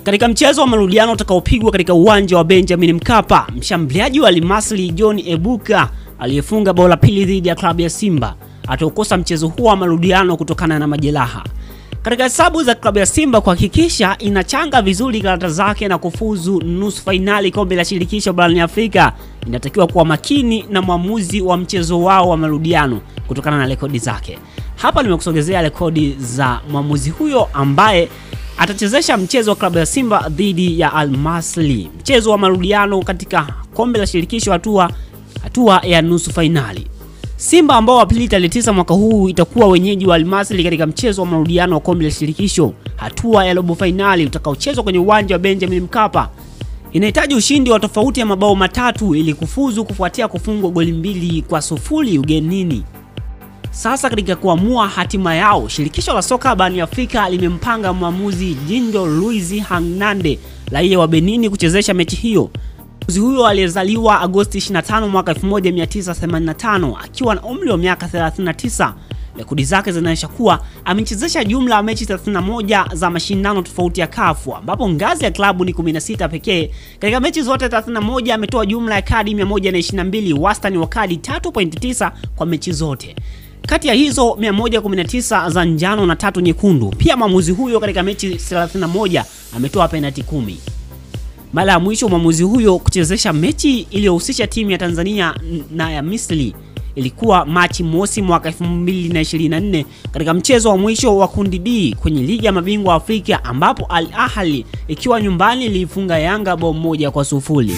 Katika mchezo wa marudiano utakaopigwa katika uwanja wa Benjamin Mkapa, mshambuliaji wa Al Masry John Ebuka aliyefunga bao la pili dhidi ya klabu ya Simba atakosa mchezo huo wa marudiano kutokana na majeraha. Katika hesabu za klabu ya Simba kuhakikisha inachanga vizuri karata zake na kufuzu nusu finali kombe la shirikisho barani Afrika, inatakiwa kuwa makini na mwamuzi wa mchezo wao wa marudiano kutokana na rekodi zake. Hapa nimekusogezea rekodi za mwamuzi huyo ambaye atachezesha mchezo wa klabu ya Simba dhidi ya Al Masry, mchezo wa marudiano katika kombe la shirikisho hatua ya nusu finali. Simba ambao Aprili 9 mwaka huu itakuwa wenyeji wa Al Masry katika mchezo wa marudiano wa kombe la shirikisho hatua ya robo finali utakaochezwa kwenye uwanja wa Benjamin Mkapa. Inahitaji ushindi wa tofauti ya mabao matatu ili kufuzu kufuatia kufungwa goli 2-0 ugenini. Sasa katika kuamua hatima yao, shirikisho la soka barani Afrika limempanga mwamuzi Dindo Luiz Hernande, raia wa Benin, kuchezesha mechi hiyo. Mwamuzi huyo aliyezaliwa Agosti 25 mwaka 1985 akiwa na umri wa miaka 39. Rekodi zake zinaonyesha kuwa amechezesha jumla ya mechi 31 za mashindano tofauti ya CAF, ambapo ngazi ya klabu ni 16 pekee. Katika mechi zote 31 ametoa jumla ya kadi 122, wastani wa kadi 3.9 kwa mechi zote. Kati ya hizo 119 za njano na 3 nyekundu. Pia mwamuzi huyo katika mechi 31 ametoa penalti 10. Mara ya mwisho mwamuzi huyo kuchezesha mechi iliyohusisha timu ya Tanzania na ya Misri ilikuwa Machi mosi mwaka 2024 katika mchezo wa mwisho wa kundi D kwenye ligi ya mabingwa Afrika, ambapo Al Ahly ikiwa nyumbani ilifunga Yanga bao 1-0.